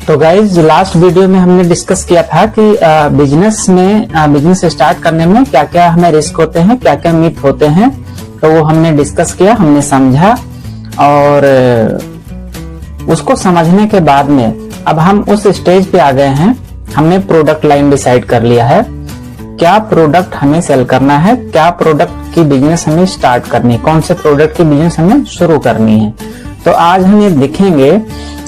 तो guys last video में हमने डिस्कस किया था कि बिजनेस स्टार्ट करने में क्या क्या हमें रिस्क होते हैं, क्या क्या मिथ होते हैं। तो वो हमने डिस्कस किया, हमने समझा और उसको समझने के बाद में अब हम उस स्टेज पे आ गए हैं। हमने प्रोडक्ट लाइन डिसाइड कर लिया है, क्या प्रोडक्ट हमें सेल करना है, क्या प्रोडक्ट की बिजनेस हमें स्टार्ट करनी है, कौन से प्रोडक्ट की बिजनेस हमें शुरू करनी है। तो आज हम ये देखेंगे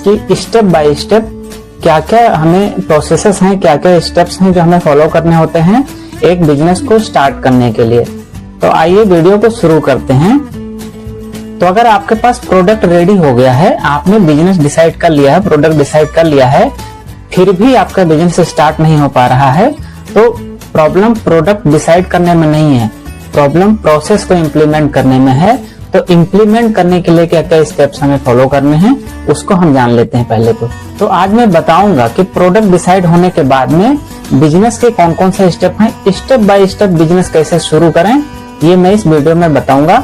कि स्टेप बाय स्टेप क्या क्या हमें प्रोसेसेस हैं, क्या क्या स्टेप्स हैं जो हमें फॉलो करने होते हैं एक बिजनेस को स्टार्ट करने के लिए। तो आइए वीडियो को शुरू करते हैं। तो अगर आपके पास प्रोडक्ट रेडी हो गया है, आपने बिजनेस डिसाइड कर लिया है, प्रोडक्ट डिसाइड कर लिया है, फिर भी आपका बिजनेस स्टार्ट नहीं हो पा रहा है, तो प्रॉब्लम प्रोडक्ट डिसाइड करने में नहीं है, प्रॉब्लम प्रोसेस को इम्प्लीमेंट करने में है। तो इम्प्लीमेंट करने के लिए क्या क्या स्टेप्स हमें फॉलो करने हैं उसको हम जान लेते हैं पहले। तो आज मैं बताऊंगा कि प्रोडक्ट डिसाइड होने के बाद में बिजनेस के कौन कौन से स्टेप हैं, स्टेप बाय स्टेप बिजनेस कैसे शुरू करें, ये मैं इस वीडियो में बताऊंगा।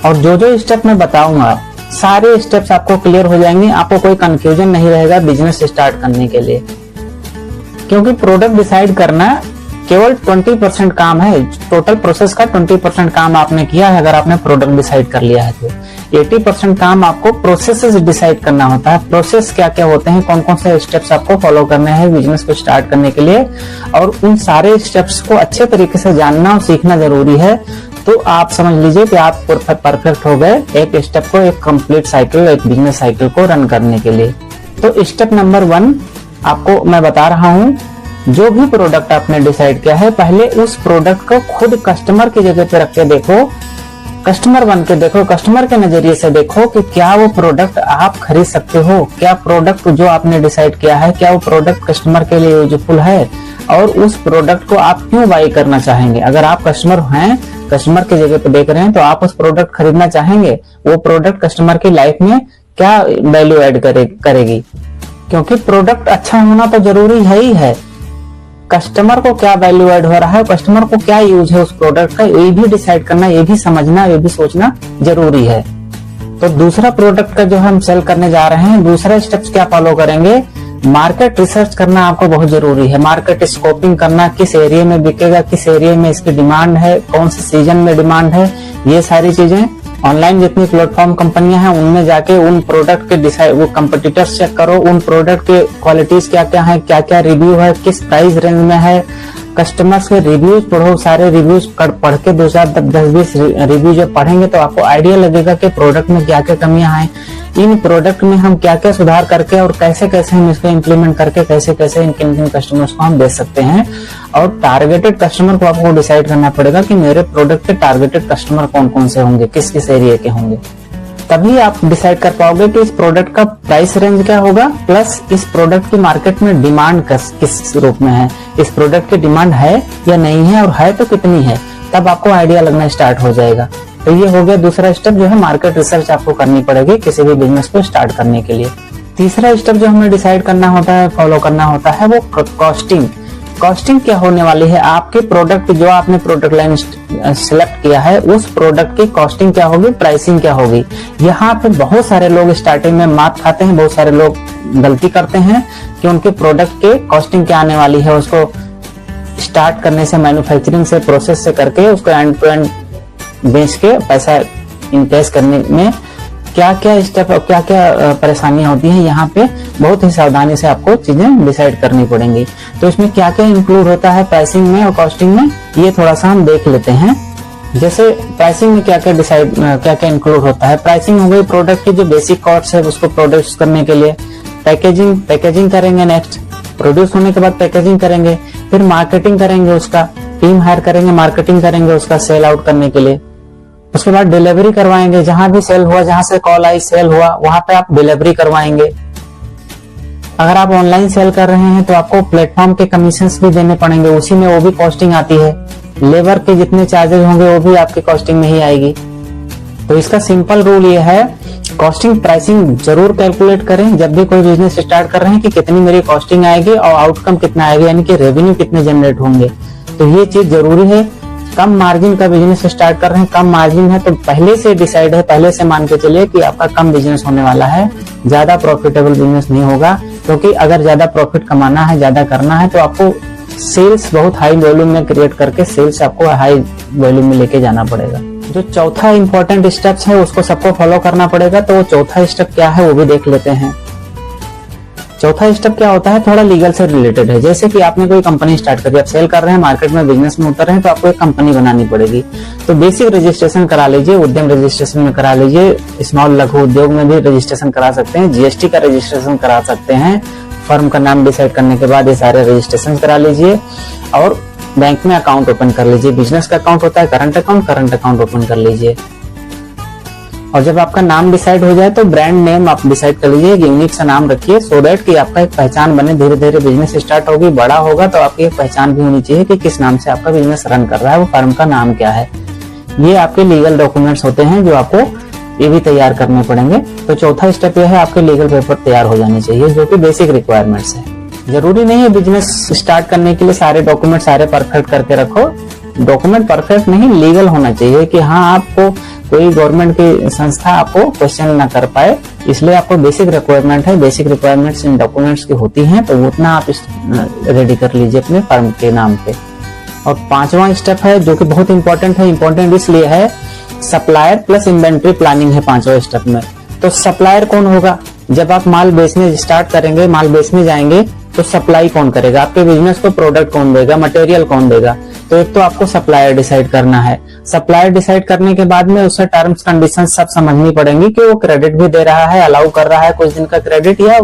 और जो जो स्टेप मैं बताऊंगा सारे स्टेप्स आपको क्लियर हो जाएंगे, आपको कोई कंफ्यूजन नहीं रहेगा बिजनेस स्टार्ट करने के लिए। क्योंकि प्रोडक्ट डिसाइड करना केवल 20% काम है, टोटल प्रोसेस का 20% काम आपने किया है अगर आपने प्रोडक्ट डिसाइड कर लिया है। तो 80% काम आपको प्रोसेस डिसाइड करना होता है। प्रोसेस क्या क्या होते हैं, कौन कौन से स्टेप्स आपको फॉलो करने हैं बिजनेस को स्टार्ट करने के लिए, और उन सारे स्टेप्स को अच्छे तरीके से जानना और सीखना जरूरी है। तो आप समझ लीजिए कि आप परफेक्ट हो गए एक स्टेप को, एक कंप्लीट साइकिल, एक बिजनेस साइकिल को रन करने के लिए। तो स्टेप नंबर 1 आपको मैं बता रहा हूँ, जो भी प्रोडक्ट आपने डिसाइड किया है पहले उस प्रोडक्ट को खुद कस्टमर की जगह पे रख के देखो, कस्टमर बन के देखो, कस्टमर के नजरिए से देखो कि क्या वो प्रोडक्ट आप खरीद सकते हो, क्या प्रोडक्ट जो आपने डिसाइड किया है क्या वो प्रोडक्ट कस्टमर के लिए यूजफुल है, और उस प्रोडक्ट को आप क्यों बाई करना चाहेंगे। अगर आप कस्टमर हैं, कस्टमर की जगह पे देख रहे हैं, तो आप उस प्रोडक्ट खरीदना चाहेंगे, वो प्रोडक्ट कस्टमर की लाइफ में क्या वैल्यू ऐड करेगी। क्योंकि प्रोडक्ट अच्छा होना तो जरूरी है ही है, कस्टमर को क्या वैल्यू ऐड हो रहा है, कस्टमर को क्या यूज है उस प्रोडक्ट का, ये भी डिसाइड करना, ये भी समझना, ये भी सोचना जरूरी है। तो दूसरा प्रोडक्ट का जो हम सेल करने जा रहे हैं, दूसरा स्टेप्स क्या फॉलो करेंगे, मार्केट रिसर्च करना आपको बहुत जरूरी है। मार्केट स्कोपिंग करना, किस एरिया में बिकेगा, किस एरिया में इसकी डिमांड है, कौन से सीजन में डिमांड है, ये सारी चीजें ऑनलाइन जितनी प्लेटफॉर्म कंपनियां हैं उनमें जाके उन प्रोडक्ट के डिसाइड वो कंपटीटर्स चेक करो, उन प्रोडक्ट के क्वालिटीज क्या क्या है, क्या क्या रिव्यू है, किस प्राइस रेंज में है, कस्टमर्स के रिव्यूज पढ़ो, सारे रिव्यूज पढ़ के 10-20 रिव्यू जब पढ़ेंगे तो आपको आइडिया लगेगा कि प्रोडक्ट में क्या क्या कमियां हैं, इन प्रोडक्ट में हम क्या क्या सुधार करके और कैसे कैसे हम इसको इम्प्लीमेंट करके कैसे कैसे इन कस्टमर्स को हम बेच सकते हैं। और टारगेटेड कस्टमर को आपको डिसाइड करना पड़ेगा कि मेरे प्रोडक्ट के टारगेटेड कस्टमर कौन कौन से होंगे, किस किस एरिया के होंगे। तभी आप डिसाइड कर पाओगे कि इस प्रोडक्ट का प्राइस रेंज क्या होगा, प्लस इस प्रोडक्ट की मार्केट में डिमांड किस रूप में है, इस प्रोडक्ट की डिमांड है या नहीं है, और है तो कितनी है, तब आपको आइडिया लगना स्टार्ट हो जाएगा। तो ये हो गया दूसरा स्टेप, जो है मार्केट रिसर्च आपको करनी पड़ेगी किसी भी बिजनेस को स्टार्ट करने के लिए। तीसरा स्टेप जो हमें डिसाइड करना होता है, फॉलो करना होता है, वो कॉस्टिंग। कॉस्टिंग क्या होने वाली है, आपके प्रोडक्ट जो आपने प्रोडक्ट लाइन सिलेक्ट किया है उस प्रोडक्ट की कॉस्टिंग क्या होगी, प्राइसिंग क्या होगी। यहाँ पे बहुत सारे लोग स्टार्टिंग में मात खाते हैं, बहुत सारे लोग गलती करते हैं कि उनके प्रोडक्ट के कॉस्टिंग क्या आने वाली है, उसको स्टार्ट करने से, मैन्युफैक्चरिंग से, प्रोसेस से करके उसको एंड टू एंड बेच के पैसा इन्वेस्ट करने में क्या क्या स्टेप और क्या क्या परेशानियां होती हैं, यहाँ पे बहुत ही सावधानी से आपको चीजें डिसाइड करनी पड़ेंगी। तो इसमें क्या क्या इंक्लूड होता है प्राइसिंग में और कॉस्टिंग में, ये थोड़ा सा हम देख लेते हैं। जैसे प्राइसिंग में क्या क्या इंक्लूड होता है। प्राइसिंग हो गई प्रोडक्ट की जो बेसिक कॉस्ट है उसको प्रोड्यूस करने के लिए, पैकेजिंग करेंगे, नेक्स्ट प्रोड्यूस होने के बाद पैकेजिंग करेंगे, फिर मार्केटिंग करेंगे, उसका टीम हायर करेंगे, मार्केटिंग करेंगे उसका सेल आउट करने के लिए, उसके बाद डिलीवरी करवाएंगे, जहां भी सेल हुआ, जहां से कॉल आई सेल हुआ वहां पे आप डिलीवरी करवाएंगे। अगर आप ऑनलाइन सेल कर रहे हैं तो आपको प्लेटफॉर्म के कमीशंस भी देने पड़ेंगे, उसी में वो भी कॉस्टिंग आती है, लेबर के जितने चार्जेस होंगे वो भी आपकी कॉस्टिंग में ही आएगी। तो इसका सिंपल रूल ये है, कॉस्टिंग प्राइसिंग जरूर कैलकुलेट करें जब भी कोई बिजनेस स्टार्ट कर रहे हैं कि कितनी मेरी कॉस्टिंग आएगी और आउटकम कितना आएगा, यानी कि रेवेन्यू कितने जनरेट होंगे। तो ये चीज जरूरी है। कम मार्जिन का बिजनेस स्टार्ट कर रहे हैं, कम मार्जिन है तो पहले से डिसाइड है, पहले से मान के चलिए कि आपका कम बिजनेस होने वाला है, ज्यादा प्रॉफिटेबल बिजनेस नहीं होगा। क्योंकि अगर ज्यादा प्रॉफिट कमाना है, ज्यादा करना है, तो आपको सेल्स बहुत हाई वॉल्यूम में क्रिएट करके सेल्स आपको हाई वॉल्यूम में लेके जाना पड़ेगा। जो चौथा इंपॉर्टेंट स्टेप्स है उसको सबको फॉलो करना पड़ेगा। तो वो चौथा स्टेप क्या है वो भी देख लेते हैं। चौथा स्टेप क्या होता है, थोड़ा लीगल से रिलेटेड है। जैसे कि आपने कोई कंपनी स्टार्ट करी, आप सेल कर रहे हैं, मार्केट में बिजनेस में उतर रहे हैं, तो आपको एक कंपनी बनानी पड़ेगी। तो बेसिक रजिस्ट्रेशन करा लीजिए, उद्यम रजिस्ट्रेशन में करा लीजिए, स्मॉल लघु उद्योग में भी रजिस्ट्रेशन करा सकते हैं, जीएसटी का रजिस्ट्रेशन करा सकते हैं। फर्म का नाम डिसाइड करने के बाद ये सारे रजिस्ट्रेशन करा लीजिए और बैंक में अकाउंट ओपन कर लीजिए। बिजनेस का अकाउंट होता है करंट अकाउंट ओपन कर लीजिए। और जब आपका नाम डिसाइड हो जाए तो ब्रांड नेम आप डिसाइड कर लीजिए, यूनिक सा नाम रखिए, सो दैट कि आपका एक पहचान बने। धीरे धीरे बिजनेस स्टार्ट होगी, बड़ा होगा तो आपकी एक पहचान भी होनी चाहिए कि किस नाम से आपका बिजनेस रन कर रहा है, वो फर्म का नाम क्या है। ये आपके लीगल डॉक्यूमेंट्स होते हैं जो आपको ये भी तैयार करने पड़ेंगे। तो चौथा स्टेप यह है, आपके लीगल पेपर तैयार हो जाने चाहिए, जो कि बेसिक रिक्वायरमेंट्स है। जरूरी नहीं है बिजनेस स्टार्ट करने के लिए सारे डॉक्यूमेंट सारे परफेक्ट करके रखो। डॉक्यूमेंट परफेक्ट नहीं, लीगल होना चाहिए कि हाँ आपको कोई गवर्नमेंट की संस्था आपको क्वेश्चन ना कर पाए, इसलिए आपको बेसिक रिक्वायरमेंट है। बेसिक रिक्वायरमेंट्स इन डॉक्यूमेंट्स की होती हैं, तो उतना आप रेडी कर लीजिए अपने फर्म के नाम पे। और पांचवा स्टेप है जो कि बहुत इंपॉर्टेंट है, इंपॉर्टेंट इसलिए है, सप्लायर प्लस इन्वेंट्री प्लानिंग है पांचवा स्टेप में। तो सप्लायर कौन होगा, जब आप माल बेचने स्टार्ट करेंगे, माल बेचने जाएंगे, तो सप्लाई कौन करेगा, आपके बिजनेस को प्रोडक्ट कौन देगा, मटेरियल कौन देगा। तो एक तो आपको सप्लायर डिसाइड करना है। सप्लायर डिसाइड करने के बाद में उससे टर्म्स कंडीशन सब समझनी पड़ेंगी कि वो क्रेडिट भी दे रहा है, अलाउ कर रहा है कुछ दिन का क्रेडिट, या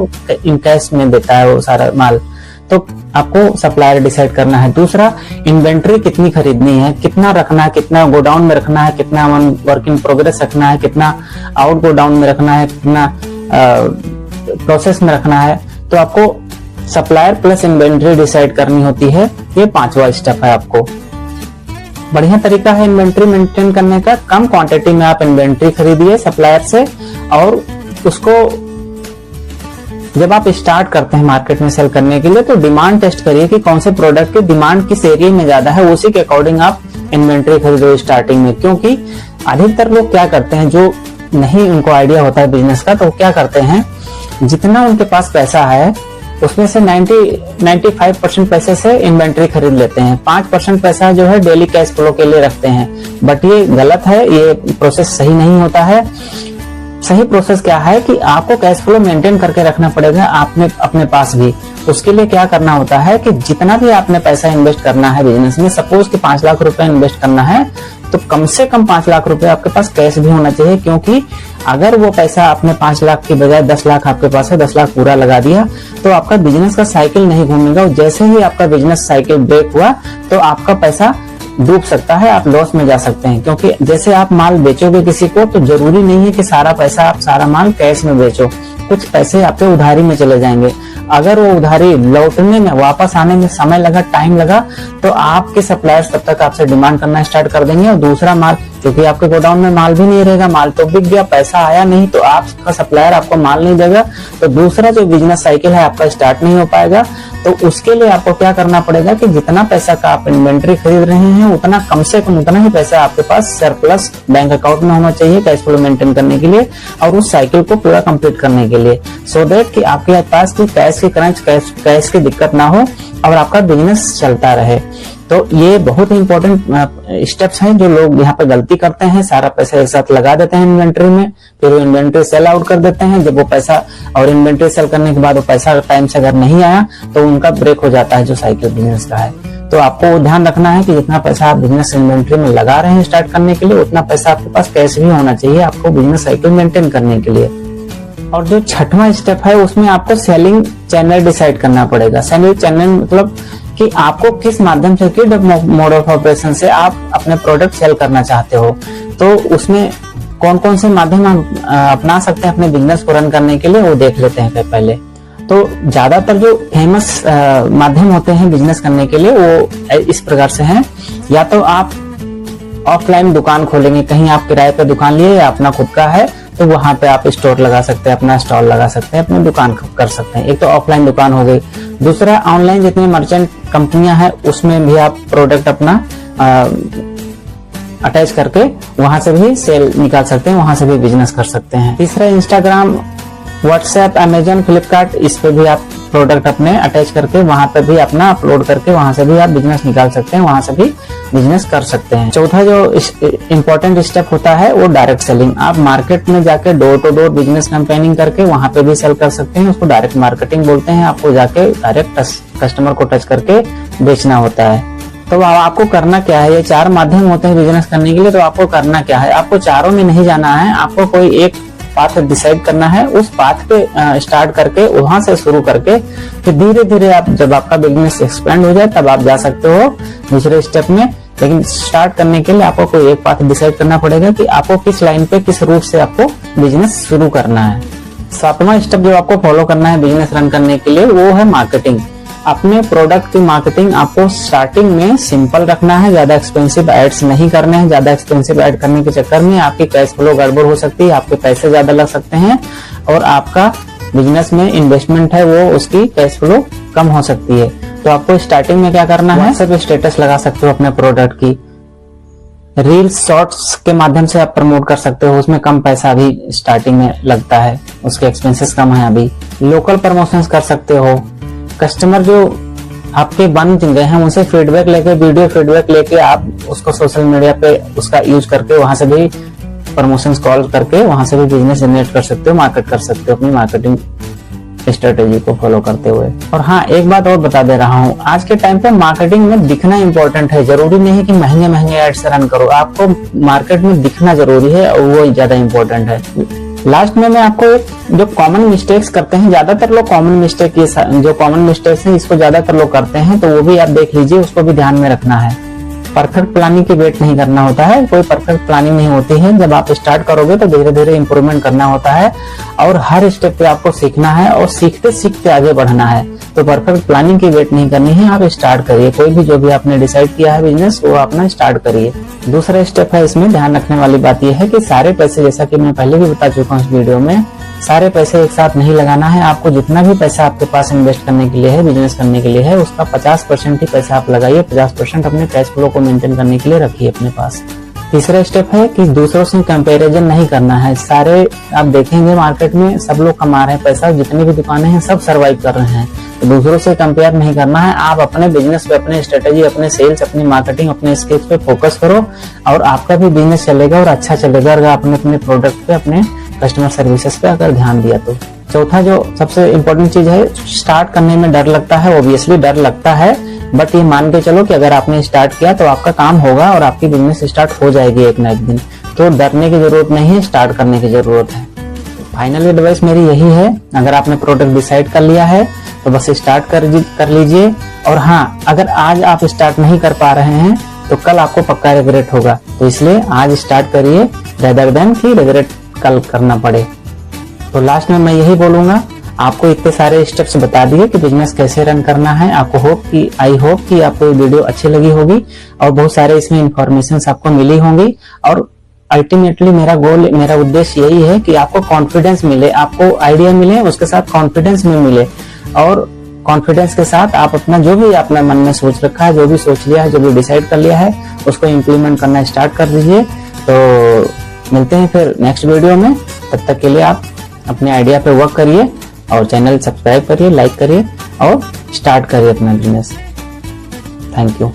इन कैश में देता है वो सारा माल। तो आपको सप्लायर डिसाइड करना है। दूसरा, इन्वेंट्री कितनी खरीदनी है, कितना रखना है, कितना गोडाउन में रखना है, कितना वर्क इन प्रोग्रेस रखना है, कितना आउट गोडाउन में रखना है, कितना प्रोसेस में रखना है। तो आपको सप्लायर प्लस इन्वेंट्री डिसाइड करनी होती है। ये पांचवा स्टेप है। आपको बढ़िया तरीका है इन्वेंट्री मेंटेन करने का, कम क्वांटिटी में आप इन्वेंट्री खरीदिए सप्लायर से, और उसको जब आप स्टार्ट करते हैं मार्केट में सेल करने के लिए तो डिमांड टेस्ट करिए कि कौन से प्रोडक्ट की डिमांड किस एरिया में ज्यादा है, उसी के अकॉर्डिंग आप इन्वेंट्री खरीदो स्टार्टिंग में। क्योंकि अधिकतर लोग क्या करते हैं, जो नहीं उनको आइडिया होता है बिजनेस का, तो क्या करते हैं, जितना उनके पास पैसा है उसमें से 95% पैसे से इन्वेंट्री खरीद लेते हैं। 5% पैसा जो है डेली कैश फ्लो के लिए रखते हैं। बट ये गलत है, ये प्रोसेस सही नहीं होता है। सही प्रोसेस क्या है कि आपको कैश फ्लो मेंटेन करके रखना पड़ेगा आपने अपने पास भी। उसके लिए क्या करना होता है कि जितना भी आपने पैसा इन्वेस्ट करना है बिजनेस में, सपोज कि 5 लाख रुपए इन्वेस्ट करना है, तो कम से कम 5 लाख रुपए आपके पास कैश भी होना चाहिए। क्योंकि अगर वो पैसा आपने 5 लाख की बजाय 10 लाख आपके पास है, 10 लाख पूरा लगा दिया, तो आपका बिजनेस का साइकिल नहीं घूमेगा। और जैसे ही आपका बिजनेस साइकिल ब्रेक हुआ तो आपका पैसा डूब सकता है, आप लॉस में जा सकते हैं। क्योंकि जैसे आप माल बेचोगे किसी को, तो जरूरी नहीं है कि सारा पैसा आप सारा माल कैश में बेचो, कुछ पैसे आपके उधारी में चले जाएंगे। अगर वो उधारी लौटने में, वापस आने में समय लगा, टाइम लगा, तो आपके सप्लायर्स तब तक आपसे डिमांड करना स्टार्ट कर देंगे। और दूसरा माल, क्योंकि आपके गोडाउन में माल भी नहीं रहेगा, माल तो बिक गया, पैसा आया नहीं, तो आपका सप्लायर आपको माल नहीं देगा, तो दूसरा जो बिजनेस साइकिल है आपका स्टार्ट नहीं हो पाएगा। तो उसके लिए आपको क्या करना पड़ेगा कि जितना पैसा का आप इन्वेंट्री खरीद रहे हैं, उतना कम से कम उतना ही पैसा आपके पास सरप्लस बैंक अकाउंट में होना चाहिए कैश फ्लो मेंटेन करने के लिए और उस साइकिल को पूरा कंप्लीट करने के लिए, सो दैट कि आपके पास की कैश की क्रंच, कैश की दिक्कत ना हो और आपका बिजनेस चलता रहे। तो ये बहुत ही इंपॉर्टेंट स्टेप्स हैं जो लोग यहाँ पे गलती करते हैं। सारा पैसा एक साथ लगा देते हैं इन्वेंट्री में, फिर वो इन्वेंट्री सेल आउट कर देते हैं। जब वो पैसा और इन्वेंट्री सेल करने के बाद वो पैसा टाइम से अगर नहीं आया तो उनका ब्रेक हो जाता है जो साइकिल बिजनेस का है। तो आपको ध्यान रखना है कि जितना पैसा आप बिजनेस इन्वेंट्री में लगा रहे हैं स्टार्ट करने के लिए, उतना पैसा आपके पास कैश भी होना चाहिए आपको बिजनेस साइकिल मेंटेन करने के लिए। और जो छठवां स्टेप है उसमें आपको सेलिंग चैनल डिसाइड करना पड़ेगा। सेलिंग चैनल मतलब कि आपको किस माध्यम से, किस मोड ऑफ ऑपरेशन से आप अपने प्रोडक्ट सेल करना चाहते हो। तो उसमें कौन कौन से माध्यम आप अपना सकते हैं अपने बिजनेस को रन करने के लिए, वो देख लेते हैं पहले। तो ज्यादातर जो फेमस माध्यम होते हैं बिजनेस करने के लिए वो इस प्रकार से हैं। या तो आप ऑफलाइन दुकान खोलेंगे, कहीं आप किराए पे दुकान लिए या अपना खुद का है, तो वहां पे आप स्टोर लगा सकते हैं, अपना स्टॉल लगा सकते हैं, अपनी दुकान कर सकते हैं। एक तो ऑफलाइन दुकान हो गई। दूसरा, ऑनलाइन जितनी मर्चेंट कंपनियां हैं उसमें भी आप प्रोडक्ट अपना अटैच करके वहां से भी सेल निकाल सकते हैं, वहां से भी बिजनेस कर सकते हैं। तीसरा, इंस्टाग्राम व्हाट्सएप, अमेजन, फ्लिपकार्ट, इस पे भी आप प्रोडक्ट अपने अटैच करके वहां पे भी अपना अपलोड करके वहां से भी आप बिजनेस निकाल सकते हैं, वहां से भी बिजनेस कर सकते हैं। चौथा जो इम्पोर्टेंट स्टेप होता है वो डायरेक्ट सेलिंग। आप मार्केट में जाके door to door business campaigning करके वहां पे भी सेल कर सकते हैं, उसको डायरेक्ट मार्केटिंग बोलते हैं। आपको जाके डायरेक्ट कस्टमर को टच करके बेचना होता है। तो आपको करना क्या है, ये 4 माध्यम होते हैं बिजनेस करने के लिए। तो आपको करना क्या है, आपको चारों में नहीं जाना है, आपको कोई एक पाथ डिसाइड करना है, उस पाथ पे स्टार्ट करके वहां से शुरू करके फिर धीरे धीरे आप जब आपका बिजनेस एक्सपेंड हो जाए तब आप जा सकते हो दूसरे स्टेप में। लेकिन स्टार्ट करने के लिए आपको कोई एक पाथ डिसाइड करना पड़ेगा कि आपको किस लाइन पे किस रूट से आपको बिजनेस शुरू करना है। 7वां स्टेप जो आपको फॉलो करना है बिजनेस रन करने के लिए वो है मार्केटिंग। अपने प्रोडक्ट की मार्केटिंग आपको स्टार्टिंग में सिंपल रखना है, ज्यादा एक्सपेंसिव एड्स नहीं करने हैं। ज्यादा एक्सपेंसिव एड करने के चक्कर में आपकी कैश फ्लो गड़बड़ हो सकती है, आपके पैसे ज्यादा लग सकते हैं और आपका बिजनेस में इन्वेस्टमेंट है वो उसकी कैश फ्लो कम हो सकती है। तो आपको स्टार्टिंग में क्या करना है, सब स्टेटस लगा सकते हो अपने प्रोडक्ट की। रील्स, शॉर्ट्स के माध्यम से आप प्रमोट कर सकते हो, उसमें कम पैसा अभी स्टार्टिंग में लगता है, उसके एक्सपेंसेस कम है अभी। लोकल प्रमोशंस कर सकते हो। कस्टमर जो आपके बन गए हैं उनसे फीडबैक लेके, वीडियो फीडबैक लेके आप उसको सोशल मीडिया पे उसका यूज करके वहां से भी प्रमोशंस कॉल करके वहां से भी बिजनेस जनरेट कर सकते हो, मार्केट कर सकते हो अपनी मार्केटिंग स्ट्रेटेजी को फॉलो करते हुए। और हाँ, एक बात और बता दे रहा हूँ, आज के टाइम पे मार्केटिंग में दिखना इंपॉर्टेंट है। जरूरी नहीं कि महंगे महंगे एड्स रन करो, आपको मार्केट में दिखना जरूरी है और वो ज्यादा इंपॉर्टेंट है। लास्ट में मैं आपको एक जो कॉमन मिस्टेक्स करते हैं, ज्यादातर लोग कॉमन मिस्टेक, ये जो कॉमन मिस्टेक्स हैं इसको ज्यादातर लोग करते हैं, तो वो भी आप देख लीजिए, उसको भी ध्यान में रखना है। परफेक्ट प्लानिंग की वेट नहीं करना होता है, कोई परफेक्ट प्लानिंग नहीं होती है। जब आप स्टार्ट करोगे तो धीरे धीरे इंप्रूवमेंट करना होता है और हर स्टेप पे आपको सीखना है और सीखते सीखते आगे बढ़ना है। तो परफेक्ट प्लानिंग की वेट नहीं करनी है, आप स्टार्ट करिए। कोई भी जो भी आपने डिसाइड किया है बिजनेस वो अपना स्टार्ट करिए। दूसरा स्टेप है, इसमें ध्यान रखने वाली बात यह है कि सारे पैसे, जैसा कि मैं पहले भी बता चुका हूँ इस वीडियो में, सारे पैसे एक साथ नहीं लगाना है। आपको जितना भी पैसा आपके पास इन्वेस्ट करने के लिए है, बिजनेस करने के लिए है, उसका 50% ही पैसा आप लगाइए, 50% अपने कैश फ्लो को मेंटेन करने के लिए रखिए अपने पास। तीसरा स्टेप है कि दूसरों से कंपैरिजन नहीं करना है। सारे आप देखेंगे मार्केट में सब लोग कमा रहे हैं पैसा, जितनी भी दुकानें हैं सब सर्वाइव कर रहे हैं, तो दूसरों से कंपेयर नहीं करना है। आप अपने बिजनेस पे, अपने स्ट्रेटेजी, अपने सेल्स, अपनी मार्केटिंग, अपने स्किल्स पे फोकस करो और आपका भी बिजनेस चलेगा और अच्छा चलेगा अगर आपने अपने प्रोडक्ट पे, अपने कस्टमर सर्विसेज पे अगर ध्यान दिया तो। चौथा जो सबसे इम्पोर्टेंट चीज है, स्टार्ट करने में डर लगता है, ऑब्वियसली डर लगता है, बट ये मान के चलो कि अगर आपने स्टार्ट किया तो आपका काम होगा और आपकी बिजनेस स्टार्ट हो जाएगी एक ना एक दिन। तो डरने की जरूरत नहीं है, स्टार्ट करने की जरूरत है। फाइनल एडवाइस मेरी यही है, अगर आपने प्रोडक्ट डिसाइड कर लिया है तो बस स्टार्ट कर लीजिए। और हाँ, अगर आज आप स्टार्ट नहीं कर पा रहे हैं तो कल आपको पक्का रिग्रेट होगा, तो इसलिए आज स्टार्ट करिए रेदर देन कि रिग्रेट कल करना पड़े। तो लास्ट में मैं यही बोलूंगा, आपको इतने सारे स्टेप्स बता दिए कि बिजनेस कैसे रन करना है। आपको आई होप कि आपको ये वीडियो अच्छी लगी होगी और बहुत सारे इसमें इंफॉर्मेशन आपको मिली होंगी। और अल्टीमेटली मेरा उद्देश्य यही है कि आपको कॉन्फिडेंस मिले, आपको आइडिया मिले, उसके साथ कॉन्फिडेंस में मिले और कॉन्फिडेंस के साथ आप अपना जो भी आपने मन में सोच रखा है, जो भी सोच लिया है, जो भी डिसाइड कर लिया है, उसको इम्प्लीमेंट करना स्टार्ट कर दीजिए। तो मिलते हैं फिर नेक्स्ट वीडियो में, तब तक के लिए आप अपने आइडिया पे वर्क करिए और चैनल सब्सक्राइब करिए, लाइक करिए और स्टार्ट करिए अपना बिजनेस। Thank you.